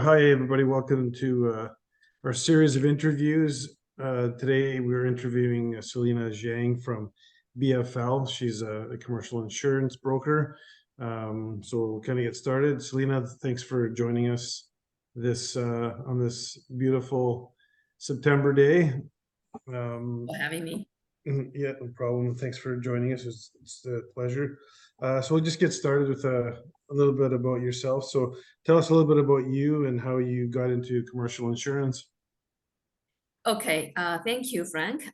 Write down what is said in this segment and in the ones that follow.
Hi, everybody. Welcome to our series of interviews. Today, we're interviewing Selina Zhang from BFL. She's a commercial insurance broker. So we'll kind of get started. Selina, thanks for joining us on this beautiful September day. For having me. Yeah, no problem. Thanks for joining us. It's a pleasure. So we'll just get started with a little bit about yourself. So tell us a little bit about you and how you got into commercial insurance. Okay, thank you, Frank.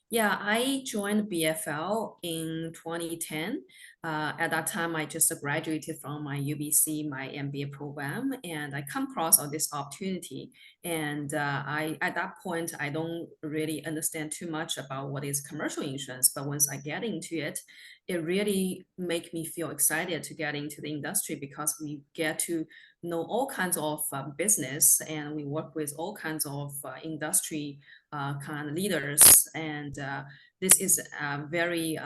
Yeah, I joined BFL in 2010. At that time, I just graduated from my UBC, my MBA program, and I come across on this opportunity. And at that point, I don't really understand too much about what is commercial insurance. But once I get into it, it really make me feel excited to get into the industry because we get to know all kinds of business, and we work with all kinds of industry kind of leaders, and this is a very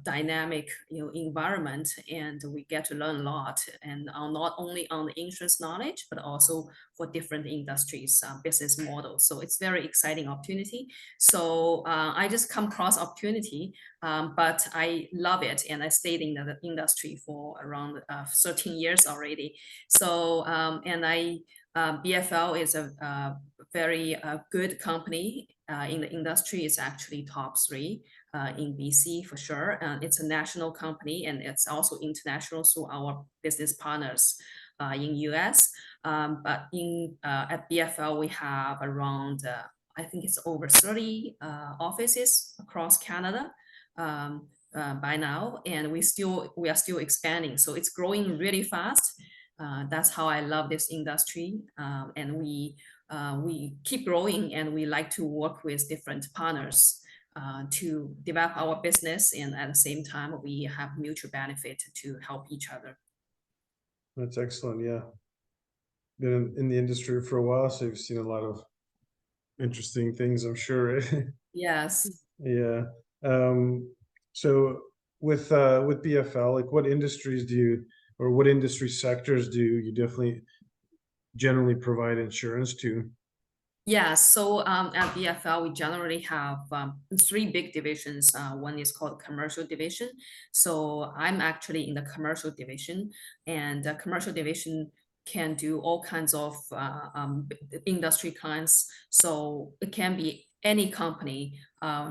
dynamic environment, and we get to learn a lot, and not only on the insurance knowledge but also for different industries business models. So it's very exciting opportunity. So I just come across opportunity, but I love it, and I stayed in the industry for around 13 years already. So BFL is a very good company in the industry. It's actually top three in BC for sure. It's a national company, and it's also international through our business partners in US. But at BFL, we have around, I think it's over 30 offices across Canada. By now, and we are still expanding, so it's growing really fast. That's how I love this industry, and we keep growing, and we like to work with different partners to develop our business, and at the same time we have mutual benefit to help each other. That's excellent. Yeah, been in the industry for a while, so you've seen a lot of interesting things, I'm sure. Yes. Yeah. So with BFL, like what industries do you, or what industry sectors do you definitely generally provide insurance to? Yeah, so at BFL, we generally have three big divisions. One is called commercial division. So I'm actually in the commercial division, and the commercial division can do all kinds of industry clients. So it can be any company,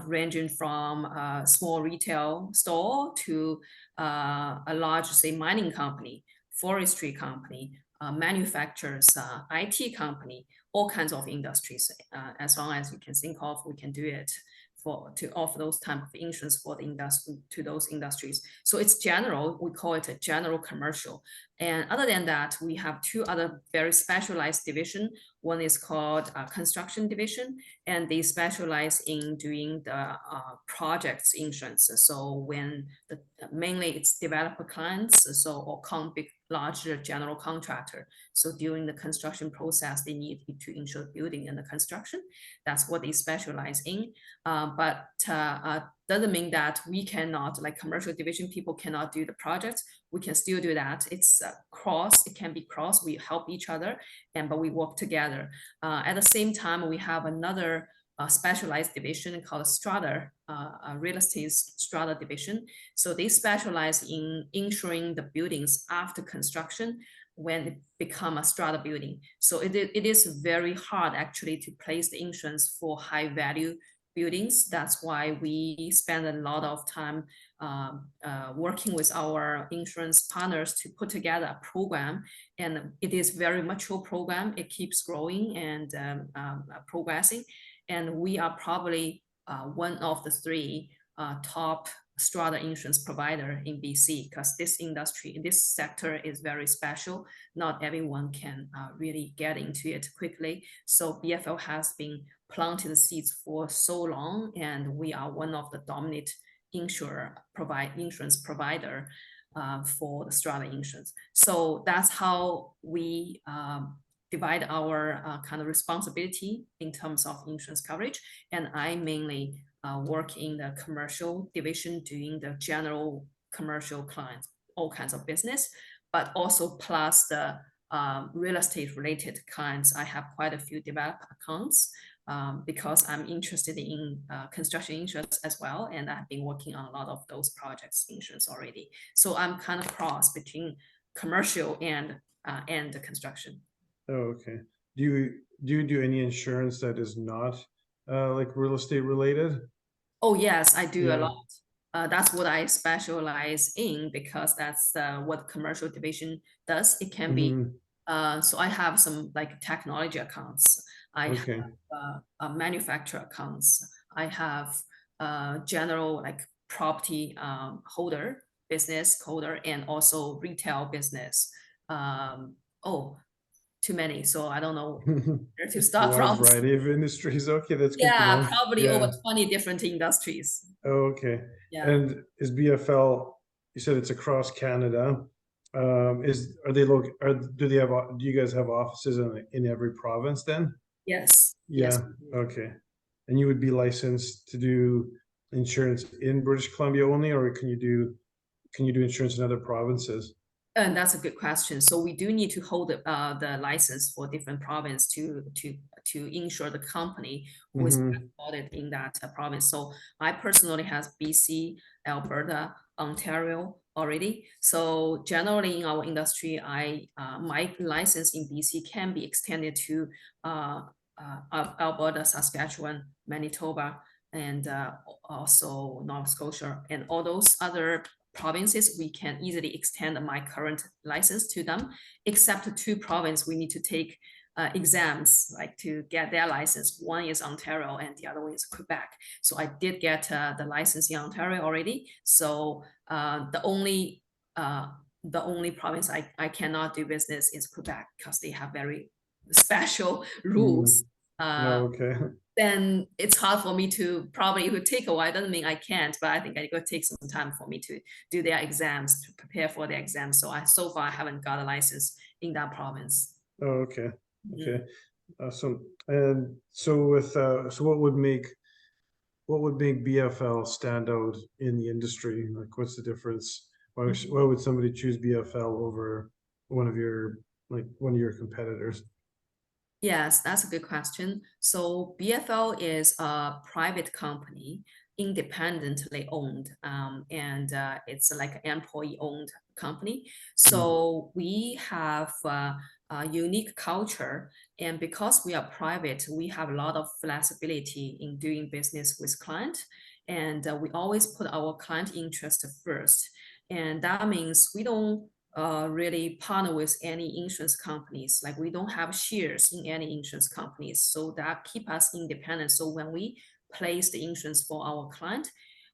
ranging from a small retail store to a large, say, mining company, forestry company, manufacturers, IT company, all kinds of industries. As long as you can think of, we can do it to offer those type of insurance for the industry, to those industries. So it's general. We call it a general commercial. And other than that, we have two other very specialized division. One is called construction division, and they specialize in doing the projects insurance. So when mainly it's developer clients, so or big larger general contractor. So during the construction process, they need to insure building and the construction. That's what they specialize in. But doesn't mean that we cannot, like commercial division people cannot do the projects. We can still do that. It's cross. It can be cross. We help each other, but we work together. At the same time, we have another specialized division called Strata, real estate Strata division. So they specialize in insuring the buildings after construction when it become a strata building. So it is very hard actually to place the insurance for high value buildings. That's why we spend a lot of time working with our insurance partners to put together a program, and it is very mature program. It keeps growing and progressing, and we are probably one of the three top strata insurance provider in BC, because this industry, this sector is very special. Not everyone can really get into it quickly. So BFL has been planting the seeds for so long, and we are one of the dominant insurance provider for the strata insurance. So that's how we divide our kind of responsibility in terms of insurance coverage. And I mainly work in the commercial division, doing the general commercial clients, all kinds of business, but also plus the real estate related clients. I have quite a few developer accounts because I'm interested in construction insurance as well. And I've been working on a lot of those projects insurance already. So I'm kind of cross between commercial and the construction. Oh, okay. Do you do any insurance that is not like real estate related? Oh, yes, I do a Yeah. lot. That's what I specialize in because that's what commercial division does. It can be, Hmm. so I have some like technology accounts. I have Okay. manufacturer accounts. I have general like property holder, business holder, and also retail business. Oh, too many. So I don't know where to A start wide from. variety of industries. Okay, that's good to Yeah, know. probably over Yeah. 20 different industries. Oh, okay. Yeah. And is BFL, you said it's across Canada. Do they have, do you guys have offices in every province then? Yes. Yes. Yeah, okay. And you would be licensed to do insurance in British Columbia only, or can you do insurance in other provinces? And that's a good question. So we do need to hold the license for different province to insure the company who is Mm-hmm. audited in that province. So I personally has BC, Alberta, Ontario already. So generally in our industry, I my license in BC can be extended to Alberta, Saskatchewan, Manitoba, and also Nova Scotia, and all those other provinces, we can easily extend my current license to them, except two provinces we need to take exams like to get their license. One is Ontario and the other one is Quebec. So I did get the license in Ontario already. So the only province I cannot do business is Quebec because they have very special Mm. rules. No, Uh, okay. then it's hard for me to probably it would take a while. Doesn't mean I can't, but I think it would take some time for me to do their exams, to prepare for the exams. So far I haven't got a license in that province. Oh, okay. Mhm. Okay. Awesome. And so so what would make BFL stand out in the industry? Like what's the difference? Why would somebody choose BFL over one of your one of your competitors? Yes, that's a good question. So BFL is a private company, independently owned, and it's like an employee-owned company. Mm. So we have a unique culture, and because we are private, we have a lot of flexibility in doing business with client, and we always put our client interest first. And that means we don't really partner with any insurance companies. Like we don't have shares in any insurance companies. So that keep us independent. So when we place the insurance for our client,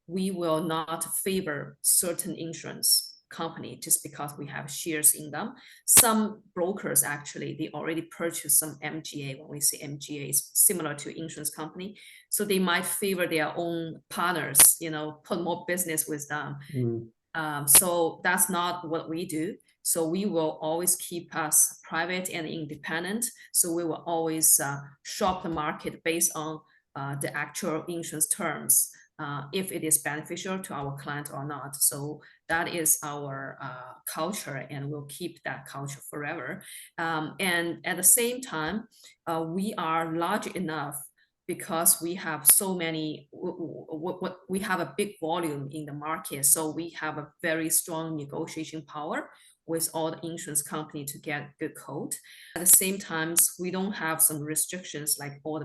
we will not favor certain insurance company just because we have shares in them. Some brokers actually, they already purchased some MGA. When we say MGA, is similar to insurance company. So they might favor their own partners, put more business with them. Mm. So that's not what we do. So we will always keep us private and independent. So we will always shop the market based on the actual insurance terms, if it is beneficial to our client or not. So that is our culture, and we'll keep that culture forever. And at the same time, we are large enough because we have so many, we have a big volume in the market. So we have a very strong negotiation power with all the insurance company to get good quote. At the same time, we don't have some restrictions like all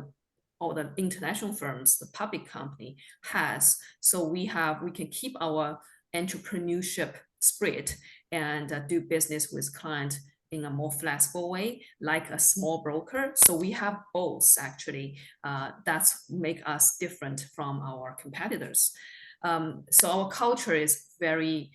the international firms, the public company has. So we can keep our entrepreneurship spirit and do business with client in a more flexible way, like a small broker. So we have both actually. That's make us different from our competitors. So our culture is very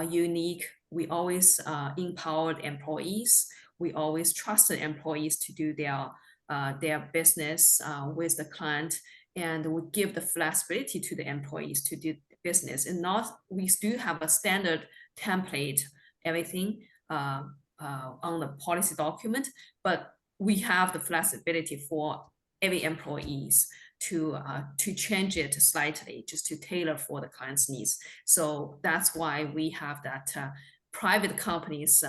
unique. We always empowered employees. We always trust the employees to do their business with the client, and we give the flexibility to the employees to do business. And not we do have a standard template, everything on the policy document, but we have the flexibility for every employees to change it slightly, just to tailor for the client's needs. So that's why we have that private companies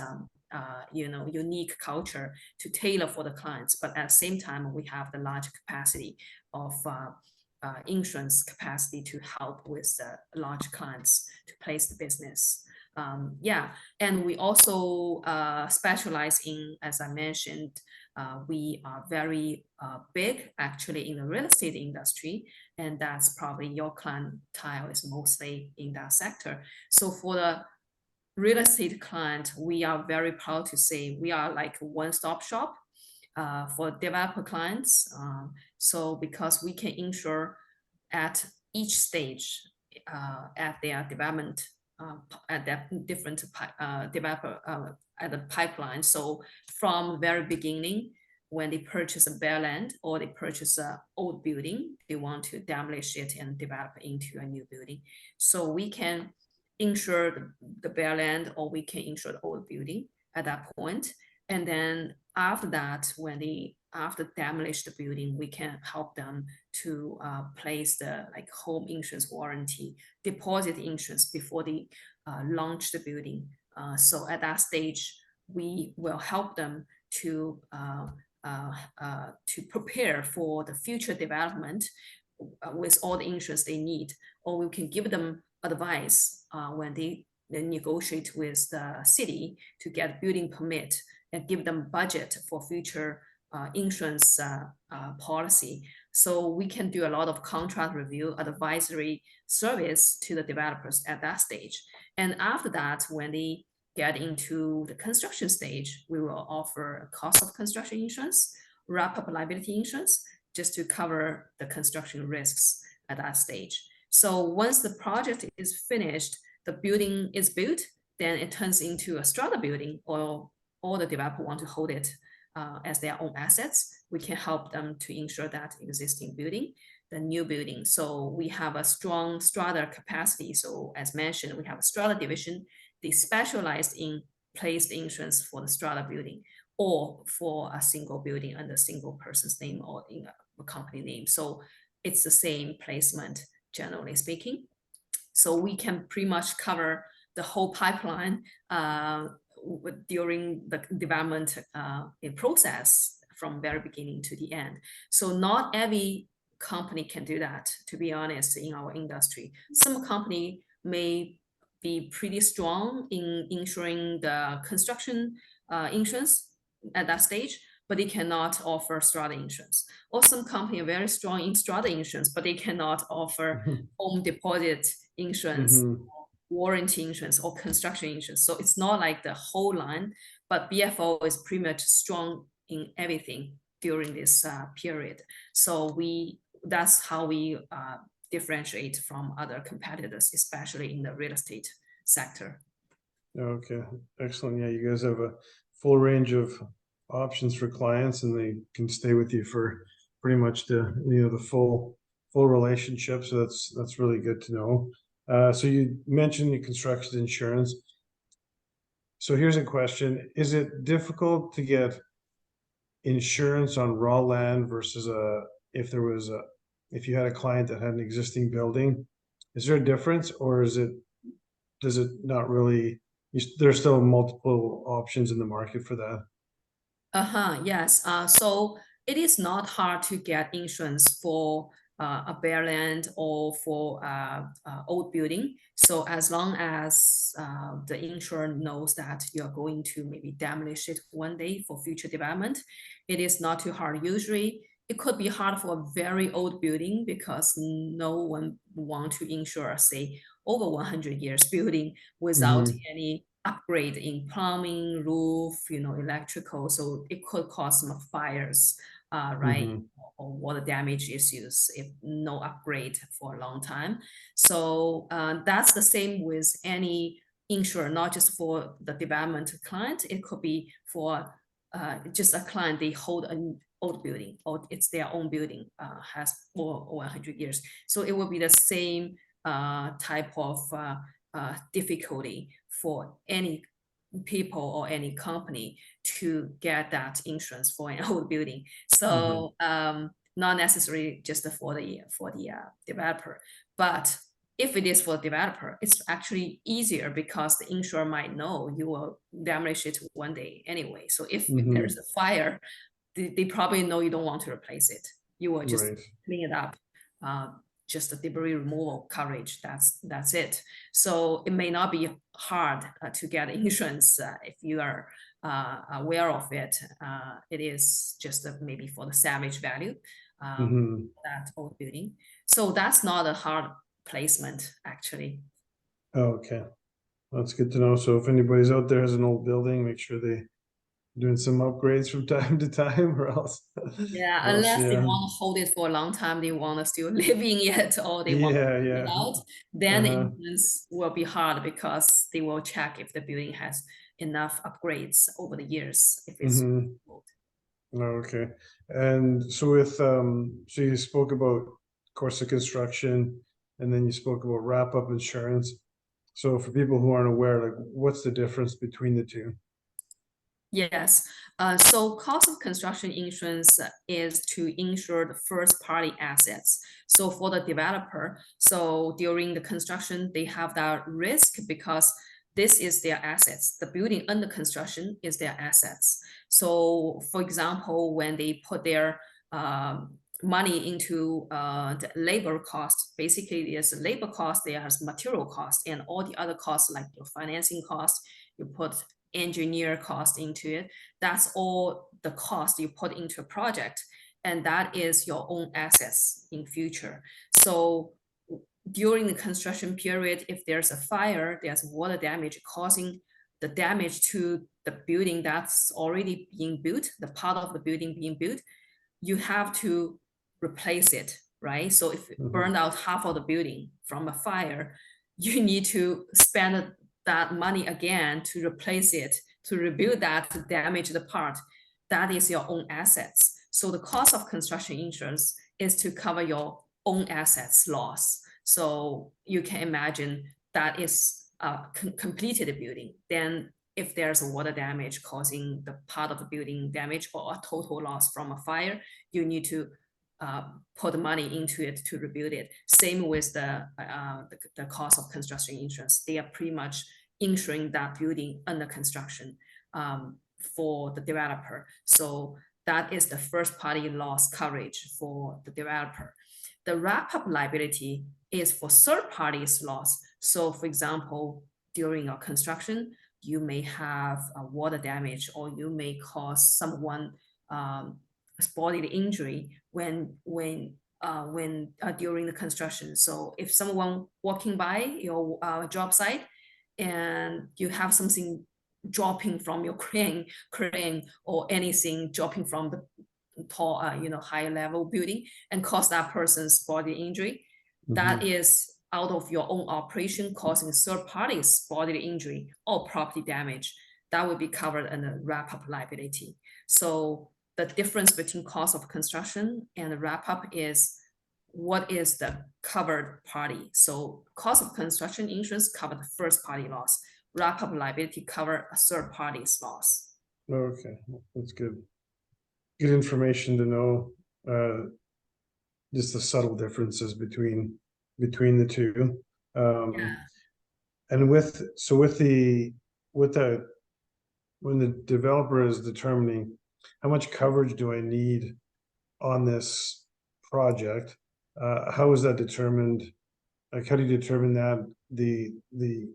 unique culture to tailor for the clients. But at the same time, we have the large capacity of insurance capacity to help with the large clients to place the business. Yeah, and we also specialize in, as I mentioned, we are very big actually in the real estate industry, and that's probably your clientele is mostly in that sector. So for the real estate client, we are very proud to say we are like a one-stop shop for developer clients. So because we can insure at each stage at their development, at that different developer at the pipeline. So from very beginning, when they purchase a bare land or they purchase an old building, they want to demolish it and develop into a new building. So we can insure the bare land or we can insure the old building at that point. And then after that, when they after demolish the building, we can help them to place the like home insurance warranty, deposit insurance before they launch the building. So at that stage, we will help them to prepare for the future development with all the insurance they need, or we can give them advice when they negotiate with the city to get building permit and give them budget for future insurance policy. So we can do a lot of contract review, advisory service to the developers at that stage. And after that, when they get into the construction stage, we will offer cost of construction insurance, wrap-up liability insurance, just to cover the construction risks at that stage. So once the project is finished, the building is built, then it turns into a strata building, or the developer want to hold it as their own assets. We can help them to insure that existing building, the new building. So we have a strong strata capacity. So as mentioned, we have a strata division. They specialize in placed insurance for the strata building or for a single building under a single person's name or in a company name. So it's the same placement, generally speaking. So we can pretty much cover the whole pipeline during the development process from very beginning to the end. So not every company can do that, to be honest, in our industry. Some company may be pretty strong in insuring the construction insurance at that stage, but they cannot offer strata insurance. Or some company are very strong in strata insurance, but they cannot offer home deposit insurance, warranty insurance, or construction insurance. So it's not like the whole line, but BFO is pretty much strong in everything during this period. So that's how we differentiate from other competitors, especially in the real estate sector. Okay, excellent. Yeah, you guys have a full range of options for clients, and they can stay with you for pretty much the full relationship. So that's really good to know. So you mentioned the construction insurance. So here's a question: is it difficult to get insurance on raw land versus if you had a client that had an existing building? Is there a difference, or does it not really? There's still multiple options in the market for that. Yes. So it is not hard to get insurance for a bare land or for old building. So as long as the insurer knows that you're going to maybe demolish it one day for future development, it is not too hard. Usually it could be hard for a very old building because no one want to insure, say, over 100 years building without any upgrade in plumbing, roof, electrical. So it could cause some fires, right? Or water damage issues if no upgrade for a long time. So that's the same with any insurer, not just for the development client. It could be for just a client, they hold an old building or it's their own building, has over 100 years. So it will be the same type of difficulty for any people or any company to get that insurance for an old building. So not necessarily just for the developer, but if it is for the developer, it's actually easier because the insurer might know you will demolish it one day anyway. So if there's a fire, they probably know you don't want to replace it. You will just Right. clean it up. Just the debris removal coverage. That's it. So it may not be hard to get insurance if you are aware of it. It is just maybe for the salvage value that old building. So that's not a hard placement actually. Oh, okay. That's good to know. So if anybody's out there has an old building, make sure they doing some upgrades from time to time, or else. Yeah, Or else, unless they yeah. want to hold it for a long time, they want to still live in it, or they want to Yeah, get yeah. out, then the Uh-huh. insurance will be hard because they will check if the building has enough upgrades over the years if it's old. Okay. And so with so you spoke about course of construction, and then you spoke about wrap-up insurance. So for people who aren't aware, like what's the difference between the two? Yes. So cost of construction insurance is to insure the first party assets. So for the developer, so during the construction, they have that risk because this is their assets. The building under construction is their assets. So for example, when they put their money into the labor cost, basically there's a labor cost, there's material cost, and all the other costs like your financing cost, you put engineer cost into it. That's all the cost you put into a project, and that is your own assets in future. So during the construction period, if there's a fire, there's water damage causing the damage to the building that's already being built, the part of the building being built, you have to replace it, right? So if it burned out half of the building from a fire, you need to spend that money again to replace it, to rebuild that, to damage the part. That is your own assets. So the cost of construction insurance is to cover your own assets loss. So you can imagine that is a completed building. Then if there's a water damage causing the part of the building damage or a total loss from a fire, you need to put money into it to rebuild it. Same with the cost of construction insurance. They are pretty much insuring that building under construction for the developer. So that is the first party loss coverage for the developer. The wrap-up liability is for third parties loss. So for example, during your construction, you may have a water damage, or you may cause someone bodily injury when during the construction. So if someone walking by your job site and you have something dropping from your crane or anything dropping from the tall, high level building and cause that person's body injury, that is out of your own operation causing third parties bodily injury or property damage, that would be covered under wrap-up liability. So the difference between cost of construction and wrap-up is what is the covered party. So cost of construction insurance cover the first party loss. Wrap-up liability cover a third party's loss. Okay, that's good. Good information to know. Just the subtle differences between the two. Yeah. And with the when the developer is determining how much coverage do I need on this project, how is that determined? Like, how do you determine that the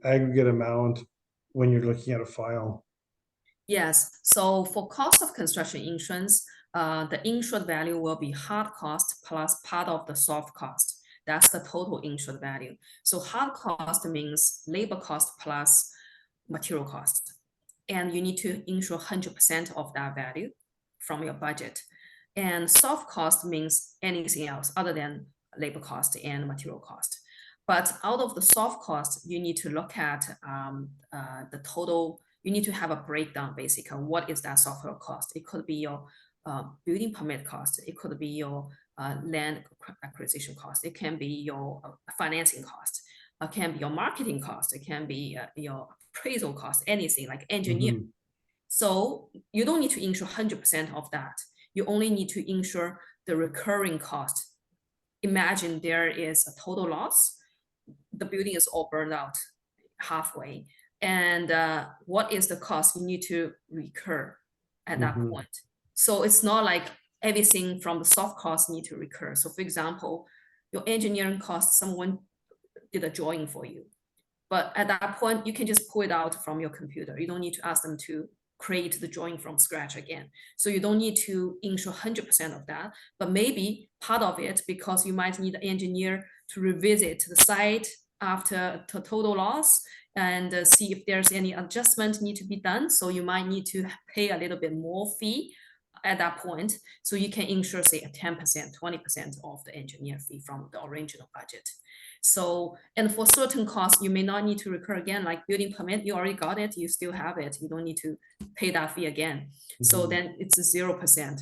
aggregate amount when you're looking at a file? Yes. So for cost of construction insurance, the insured value will be hard cost plus part of the soft cost. That's the total insured value. So hard cost means labor cost plus material cost. And you need to insure 100% of that value from your budget. And soft cost means anything else other than labor cost and material cost. But out of the soft cost, you need to look at the total. You need to have a breakdown, basically. What is that software cost? It could be your building permit cost. It could be your land acquisition cost. It can be your financing cost. It can be your marketing cost. It can be your appraisal cost, anything like engineering. So you don't need to insure 100% of that. You only need to insure the recurring cost. Imagine there is a total loss. the building is all burned out halfway. And what is the cost you need to recur at that Mhm. point? So it's not like everything from the soft cost need to recur. So for example, your engineering cost, someone did a drawing for you. But at that point, you can just pull it out from your computer. You don't need to ask them to create the drawing from scratch again. So you don't need to insure 100% of that, but maybe part of it, because you might need an engineer to revisit the site after total loss and see if there's any adjustment need to be done. So you might need to pay a little bit more fee at that point. So you can insure, say, a 10%, 20% of the engineer fee from the original budget. So, and for certain costs, you may not need to recur again, like building permit, you already got it, you still have it, you don't need to pay that fee again. So Mhm. then it's 0%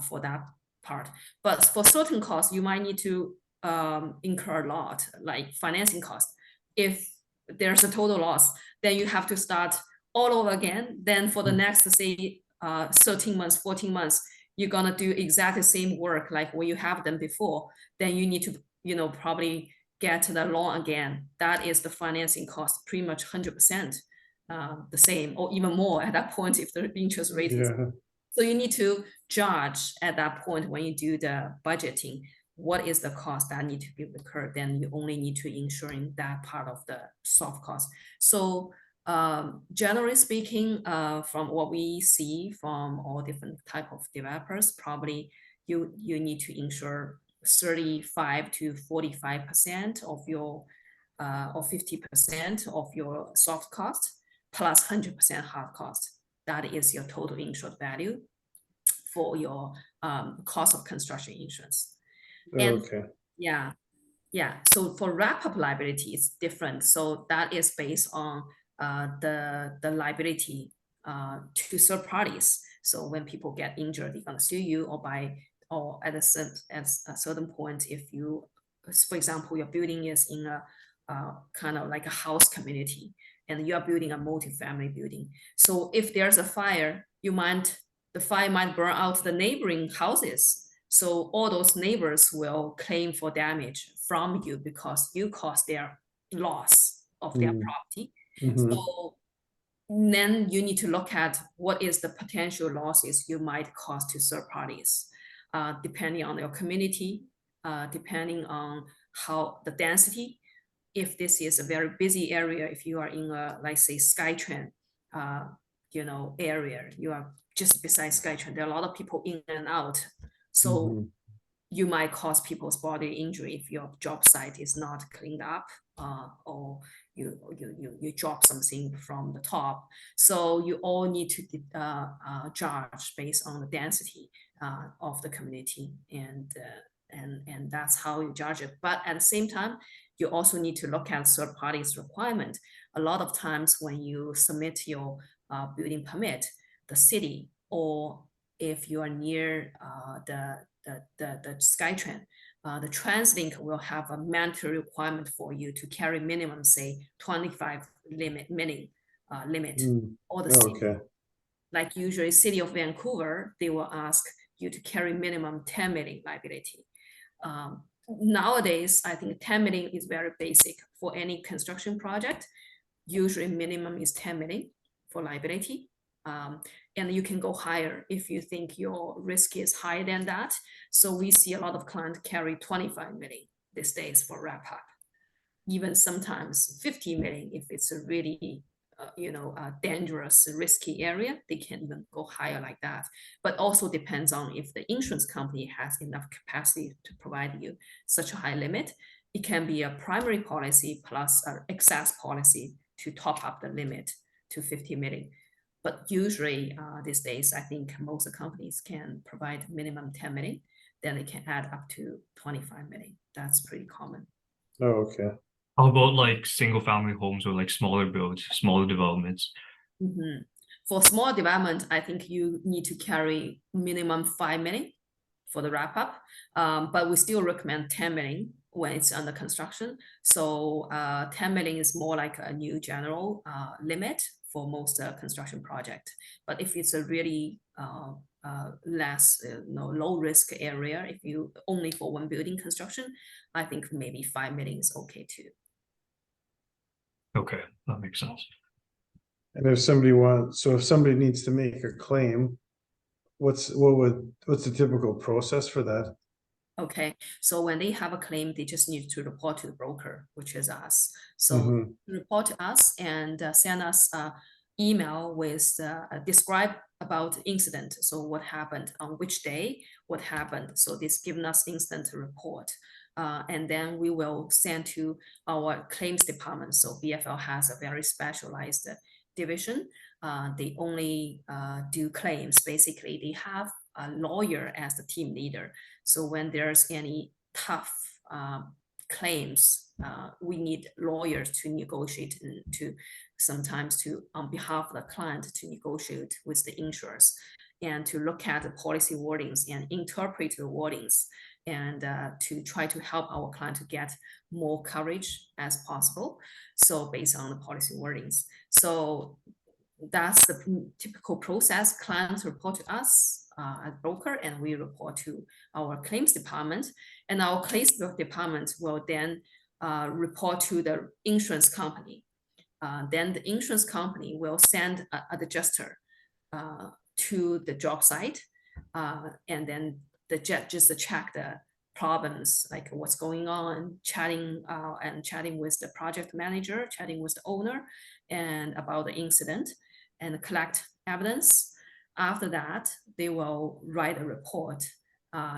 for that part. But for certain costs, you might need to incur a lot, like financing costs. If there's a total loss, then you have to start all over again. Then for the next, say, 13 months, 14 months, you're gonna do exactly the same work like what you have done before. Then you need to, probably get the loan again. That is the financing cost, pretty much 100% the same, or even more at that point if the interest rate is. Yeah. So you need to judge at that point when you do the budgeting, what is the cost that need to be recurred. Then you only need to insuring that part of the soft cost. So generally speaking, from what we see from all different type of developers, probably you need to insure 35 to 45% of your or 50% of your soft cost plus 100% hard cost. That is your total insured value for your cost of construction insurance. And Okay. yeah, yeah. So for wrap-up liability, it's different. So that is based on the liability to third parties. So when people get injured, they're gonna sue you, or at a certain point, if you, for example, your building is in a kind of like a house community, and you are building a multi-family building. So if there's a fire, the fire might burn out the neighboring houses. So all those neighbors will claim for damage from you because you caused their loss of their property. Mhm. So then you need to look at what is the potential losses you might cause to third parties, depending on your community, depending on how the density. If this is a very busy area, if you are in a, like say, Skytrain, area, you are just beside Skytrain, there are a lot of people in and out. So Mhm. you might cause people's body injury if your job site is not cleaned up, or you drop something from the top. So you all need to judge based on the density of the community, and that's how you judge it. But at the same time, you also need to look at third parties' requirement. A lot of times when you submit your building permit, the city, or if you are near the SkyTrain, the TransLink will have a mandatory requirement for you to carry minimum, say, 25 limit, Mm. or the city. Okay. Like usually city of Vancouver, they will ask you to carry minimum 10 million liability. Nowadays, I think 10 million is very basic for any construction project. Usually minimum is 10 million for liability. And you can go higher if you think your risk is higher than that. So we see a lot of clients carry 25 million these days for wrap up, even sometimes 50 million if it's a really a dangerous, risky area. They can even go higher like that. But also depends on if the insurance company has enough capacity to provide you such a high limit. It can be a primary policy plus an excess policy to top up the limit to 50 million. But usually these days, I think most companies can provide minimum 10 million, then they can add up to 25 million. That's pretty common. Oh, okay. How about like single family homes or like smaller builds, smaller developments? Mhm. For small development, I think you need to carry minimum 5 million for the wrap up, but we still recommend 10 million when it's under construction. So 10 million is more like a new general limit for most construction project. But if it's a really less, low risk area, if you only for one building construction, I think maybe 5 million is okay too. Okay, that makes sense. And if somebody needs to make a claim, what's the typical process for that? Okay, so when they have a claim, they just need to report to the broker, which is us. So Mhm. report to us and send us email with describe about incident. So what happened on which day, what happened. So this given us instant report. And then we will send to our claims department. So BFL has a very specialized division. They only do claims. Basically, they have a lawyer as the team leader. So when there's any tough claims, we need lawyers to negotiate and to sometimes to on behalf of the client to negotiate with the insurers and to look at the policy wordings and interpret the wordings and to try to help our client to get more coverage as possible. So based on the policy wordings. So that's the typical process. Clients report to us as broker, and we report to our claims department. And our claims department will then report to the insurance company. Then the insurance company will send an adjuster to the job site, and then the judge just check the problems, like what's going on, chatting with the project manager, chatting with the owner, and about the incident, and collect evidence. After that, they will write a report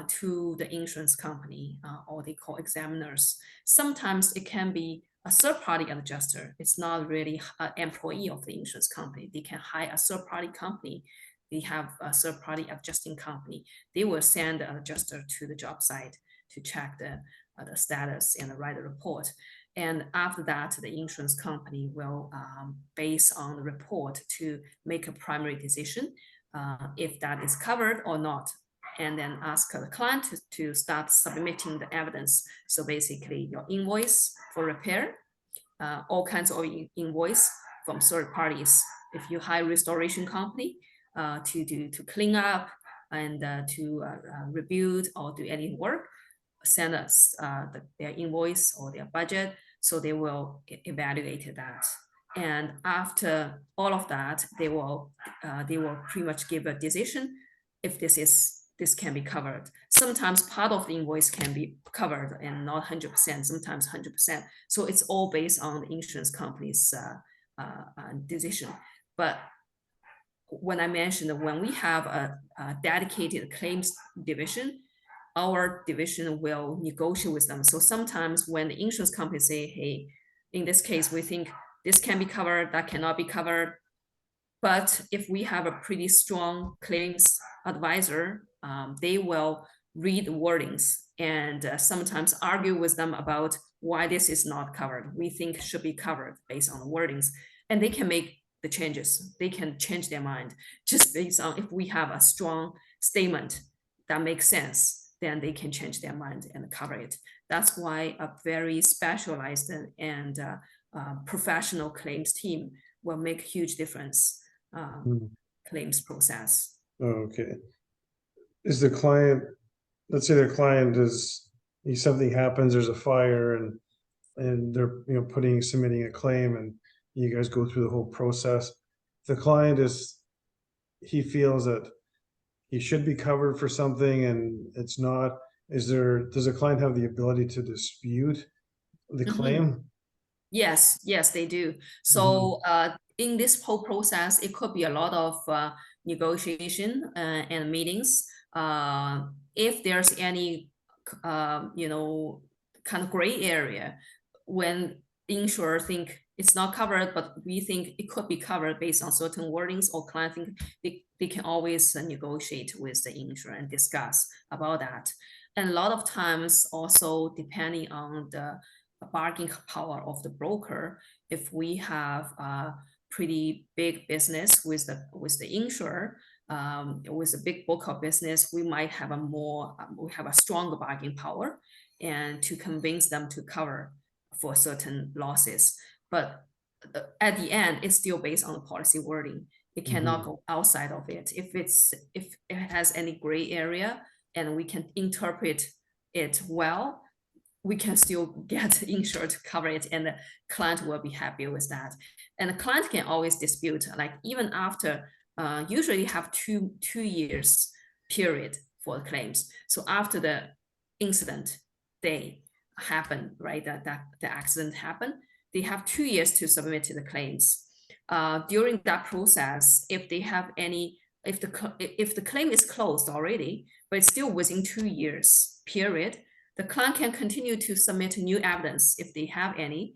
to the insurance company, or they call examiners. Sometimes it can be a third-party adjuster. It's not really an employee of the insurance company. They can hire a third-party company. They have a third-party adjusting company. They will send an adjuster to the job site to check the status and write a report. And after that, the insurance company will, based on the report, to make a primary decision if that is covered or not, and then ask the client to start submitting the evidence. So basically, your invoice for repair, all kinds of invoice from third parties. If you hire restoration company to clean up and to rebuild or do any work, send us their invoice or their budget, so they will evaluate that. And after all of that, they will pretty much give a decision if this can be covered. Sometimes part of the invoice can be covered and not 100%, sometimes 100%. So it's all based on the insurance company's decision. But when I mentioned that when we have a dedicated claims division, our division will negotiate with them. So sometimes when the insurance company say, hey, in this case, we think this can be covered, that cannot be covered. But if we have a pretty strong claims advisor, they will read the wordings and sometimes argue with them about why this is not covered. We think should be covered based on the wordings, and they can make the changes. They can change their mind just based on if we have a strong statement that makes sense, then they can change their mind and cover it. That's why a very specialized and professional claims team will make a huge difference. Claims process. Okay. Is the client, let's say their client is, something happens, there's a fire and they're, submitting a claim and you guys go through the whole process. The client he feels that he should be covered for something and it's not, does the client have the ability to dispute the claim? Yes, they do. So in this whole process, it could be a lot of negotiation and meetings. If there's any, kind of gray area, when insurer think it's not covered, but we think it could be covered based on certain wordings, or client think they can always negotiate with the insurer and discuss about that. And a lot of times also depending on the bargaining power of the broker, if we have a pretty big business with the insurer, with a big book of business, we might have we have a stronger bargaining power and to convince them to cover for certain losses. But at the end, it's still based on the policy wording. It cannot go outside of it. If it has any gray area and we can interpret it well, we can still get insured to cover it, and the client will be happy with that. And the client can always dispute, like even after, usually have two years period for the claims. So after the incident day happened, right, that the accident happened, they have 2 years to submit the claims. During that process, if they have any, if the claim is closed already, but it's still within 2 years period, the client can continue to submit new evidence if they have any.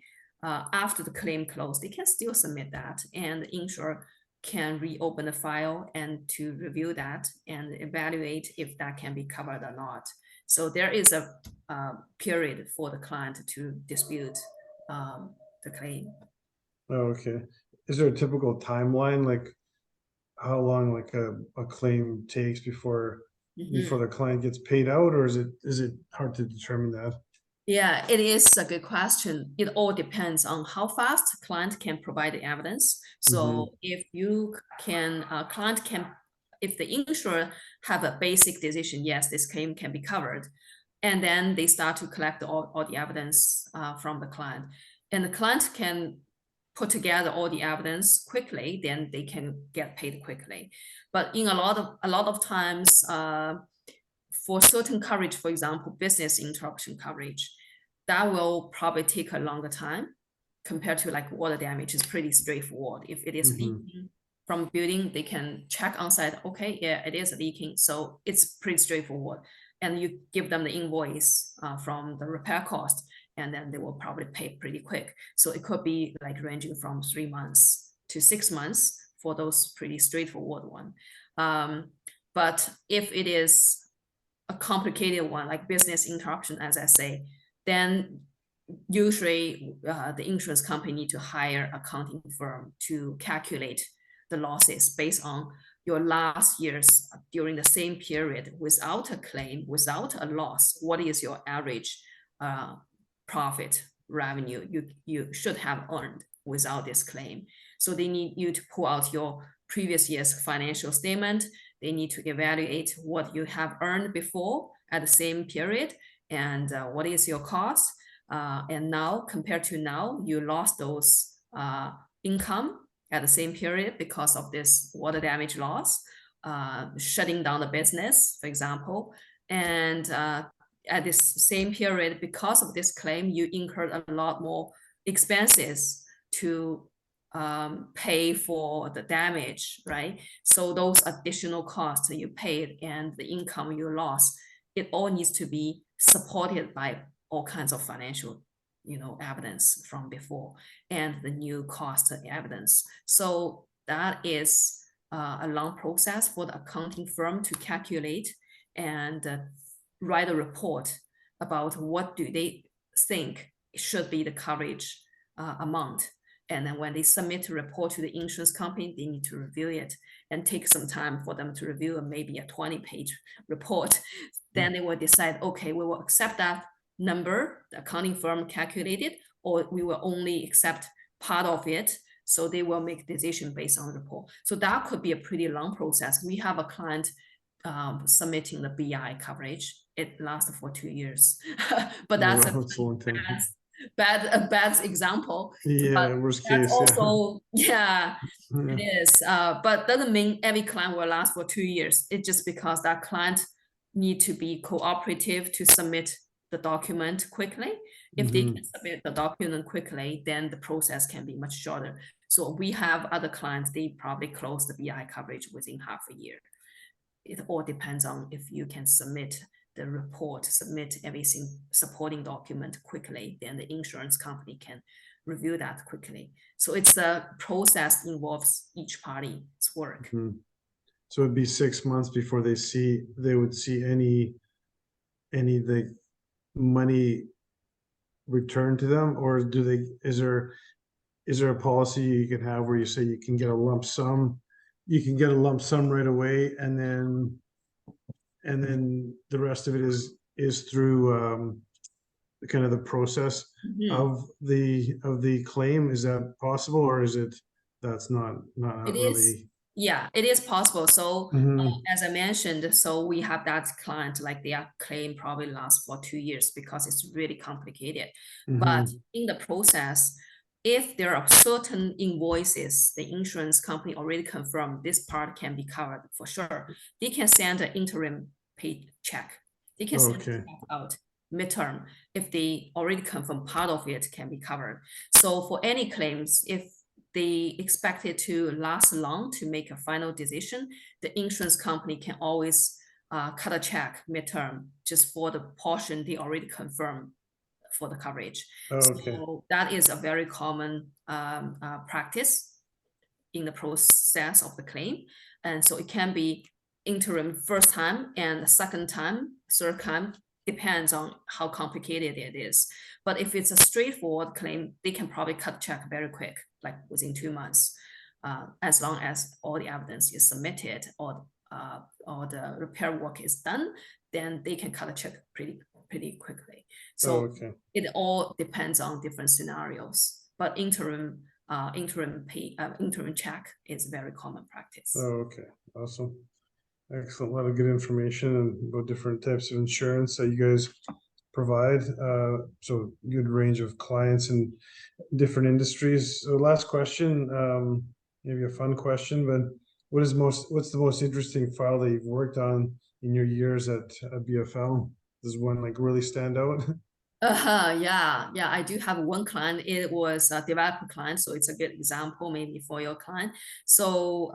After the claim closed, they can still submit that, and the insurer can reopen the file and to review that and evaluate if that can be covered or not. So there is a period for the client to dispute the claim. Oh, okay. Is there a typical timeline, like how long like a claim takes before the client gets paid out, or is it hard to determine that? Yeah, it is a good question. It all depends on how fast client can provide the evidence. So if you can, client can, if the insurer have a basic decision, yes, this claim can be covered, and then they start to collect all the evidence from the client, and the client can put together all the evidence quickly, then they can get paid quickly. But in a lot of times, for certain coverage, for example, business interruption coverage, that will probably take a longer time compared to like water damage. Is pretty straightforward. If it is leaking from a building, they can check on site, okay, yeah, it is leaking. So it's pretty straightforward. And you give them the invoice from the repair cost, and then they will probably pay pretty quick. So it could be like ranging from 3 months to 6 months for those pretty straightforward one. But if it is a complicated one, like business interruption, as I say, then usually the insurance company need to hire accounting firm to calculate the losses based on your last year's during the same period without a claim, without a loss. What is your average profit revenue you should have earned without this claim? So they need you to pull out your previous year's financial statement. They need to evaluate what you have earned before at the same period, and what is your cost. And now, compared to now, you lost those income at the same period because of this water damage loss, shutting down the business, for example. And at this same period, because of this claim, you incurred a lot more expenses to pay for the damage, right? So those additional costs that you paid and the income you lost, it all needs to be supported by all kinds of financial, evidence from before and the new cost evidence. So that is a long process for the accounting firm to calculate and write a report about what do they think should be the coverage amount. And then when they submit a report to the insurance company, they need to review it and take some time for them to review maybe a 20-page report. Then they will decide, okay, we will accept that number the accounting firm calculated, or we will only accept part of it. So they will make a decision based on the report. So that could be a pretty long process. We have a client submitting the BI coverage. It lasted for 2 years, but that's a long time. bad example. Yeah, but worst that's case. also, yeah, it is. But doesn't mean every client will last for 2 years. It's just because that client need to be cooperative to submit the document quickly. If they can submit the document quickly, then the process can be much shorter. So we have other clients, they probably close the BI coverage within half a year. It all depends on if you can submit the report, submit everything supporting document quickly, then the insurance company can review that quickly. So it's the process involves each party's work. So it'd be 6 months before they would see any the money returned to them, or is there a policy you can have where you say you can get a lump sum right away, and then the rest of it is through kind of the process of the claim? Is that possible, or is it that's not It really? is. Yeah, it is possible. So Mhm. as I mentioned, so we have that client, like their claim probably lasts for 2 years because it's really complicated. But Mhm. in the process, if there are certain invoices, the insurance company already confirmed this part can be covered for sure, they can send an interim pay check. They can send a Okay. check out midterm if they already confirm part of it can be covered. So for any claims, if they expect it to last long to make a final decision, the insurance company can always cut a check midterm just for the portion they already confirmed for the coverage. Okay. So that is a very common practice in the process of the claim. And so it can be interim first time and the second time, third time, depends on how complicated it is. But if it's a straightforward claim, they can probably cut check very quick, like within 2 months, as long as all the evidence is submitted or the repair work is done, then they can cut a check pretty quickly. So Okay. it all depends on different scenarios, but interim check is very common practice. Okay. Awesome. Excellent. A lot of good information and about different types of insurance that you guys provide. So good range of clients in different industries. So last question, maybe a fun question, but what's the most interesting file that you've worked on in your years at BFL? Does one like really stand out? Yeah, I do have one client. It was a developer client, so it's a good example maybe for your client. So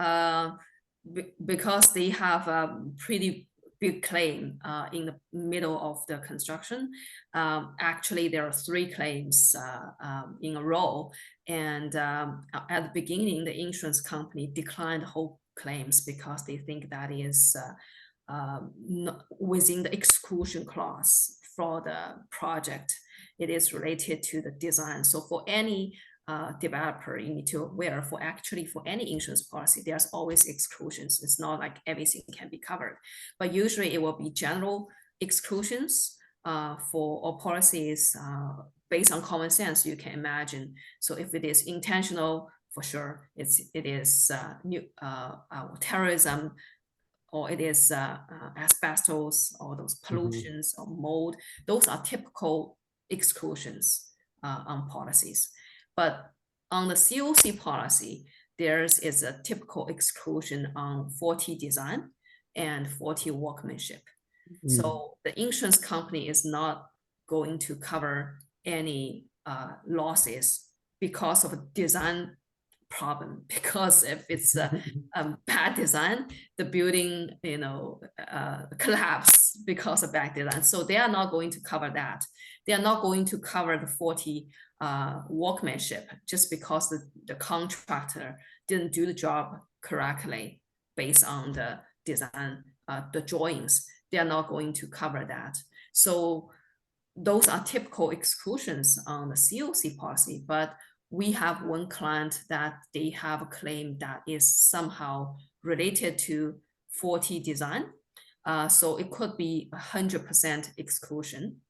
because they have a pretty big claim in the middle of the construction, actually there are 3 claims in a row. And at the beginning, the insurance company declined whole claims because they think that is within the exclusion clause for the project. It is related to the design. So for any developer, you need to aware for any insurance policy, there's always exclusions. It's not like everything can be covered, but usually it will be general exclusions for all policies based on common sense, you can imagine. So if it is intentional, for sure, it is terrorism, or it is asbestos, or those pollutions or mold. Those are typical exclusions on policies. But on the COC policy, there is a typical exclusion on faulty design and faulty workmanship. So the insurance company is not going to cover any losses because of a design problem, because if it's a bad design, the building collapse because of bad design. So they are not going to cover that. They are not going to cover the faulty workmanship just because the contractor didn't do the job correctly based on the design, the drawings. They are not going to cover that. So those are typical exclusions on the COC policy, but we have one client that they have a claim that is somehow related to faulty design. So it could be 100% exclusion,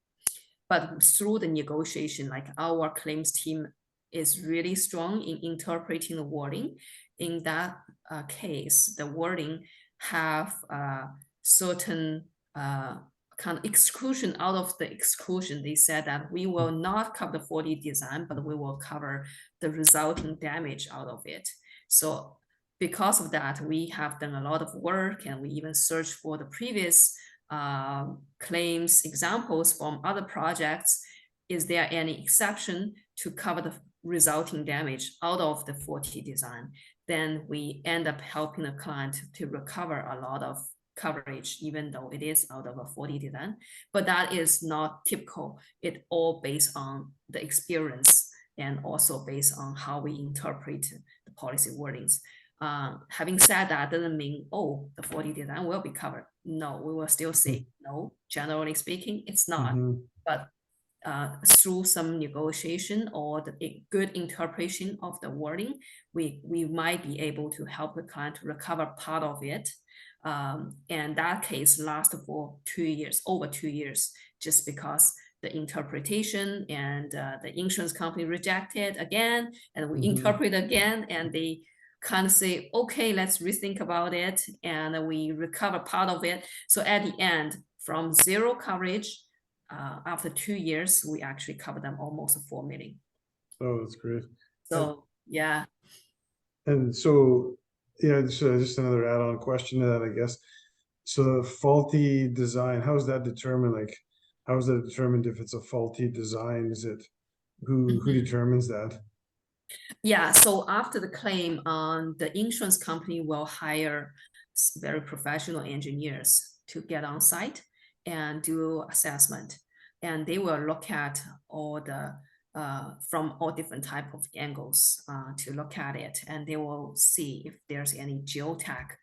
but through the negotiation, like our claims team is really strong in interpreting the wording. In that case, the wording have certain kind of exclusion out of the exclusion. They said that we will not cover the 4D design, but we will cover the resulting damage out of it. So because of that, we have done a lot of work, and we even searched for the previous claims examples from other projects. Is there any exception to cover the resulting damage out of the 4T design? Then we end up helping the client to recover a lot of coverage, even though it is out of a 4D design. But that is not typical. It all based on the experience and also based on how we interpret the policy wordings. Having said that, doesn't mean, oh, the 4D design will be covered. No, we will still say no. Generally speaking, it's not. But through some negotiation or the good interpretation of the wording, we might be able to help the client to recover part of it. And that case lasted for 2 years, over 2 years, just because the interpretation and the insurance company rejected again, and we interpret again, and they kind of say, okay, let's rethink about it, and we recover part of it. So at the end, from zero coverage, after 2 years, we actually cover them almost 4 million. Oh, that's great. So yeah. And so, yeah, just another add-on question to that, I guess. So the faulty design, how is that determined? Like, how is that determined if it's a faulty design? Is it who determines that? Yeah, so after the claim, the insurance company will hire very professional engineers to get on site and do assessment. And they will look at all the from all different type of angles to look at it, and they will see if there's any geotech,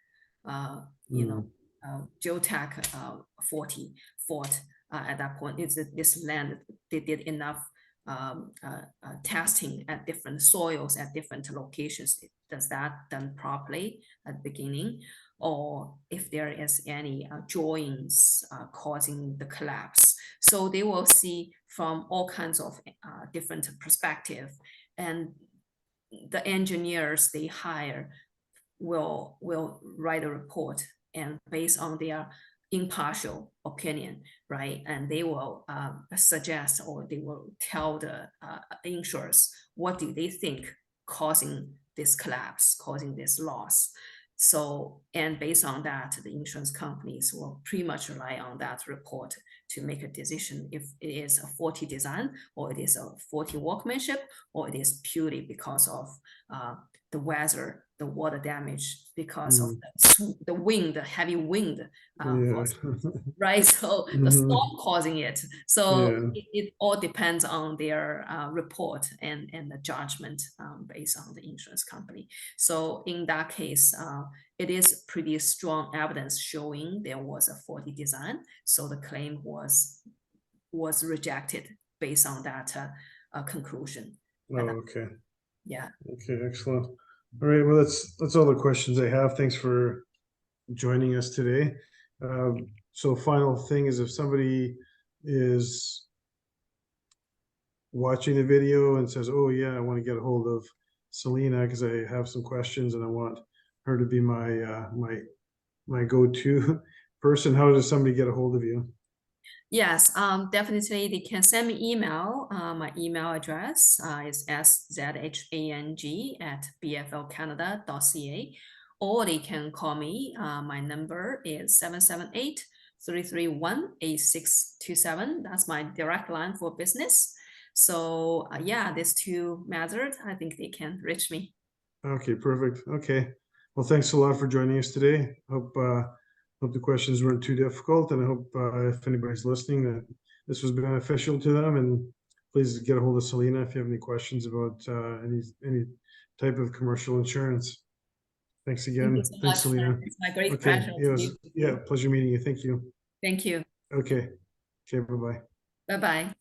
geotech fault at that point. Is it this land they did enough testing at different soils at different locations? Does that done properly at the beginning? Or if there is any joints causing the collapse. So they will see from all kinds of different perspective, and the engineers they hire will write a report, and based on their impartial opinion, right? And they will suggest, or they will tell the insurers what do they think causing this collapse, causing this loss. So, and based on that, the insurance companies will pretty much rely on that report to make a decision if it is a faulty design, or it is a faulty workmanship, or it is purely because of the weather, the water damage, because of the wind, the heavy wind, right? So the storm causing it. So it all depends on their report and the judgment based on the insurance company. So in that case, it is pretty strong evidence showing there was a faulty design. So the claim was rejected based on that conclusion. Oh, okay. Yeah. Okay, excellent. All right, well, that's all the questions I have. Thanks for joining us today. So final thing is, if somebody is watching the video and says, oh yeah, I want to get a hold of Selina because I have some questions and I want her to be my my go-to person, how does somebody get a hold of you? Yes, definitely they can send me email. My email address is szhang@bflcanada.ca, or they can call me. My number is 778-331-8627. That's my direct line for business. So yeah, these two methods, I think they can reach me. Okay, perfect. Okay. Well, thanks a lot for joining us today. Hope the questions weren't too difficult, and I hope if anybody's listening that this was beneficial to them. And please get a hold of Selina if you have any questions about any type of commercial insurance. Thanks again. Thank you so Thanks, much. Selina. It's my great Okay. pleasure to meet you. Yeah, pleasure meeting you. Thank you. Thank you. Okay. Okay, bye-bye. Bye-bye.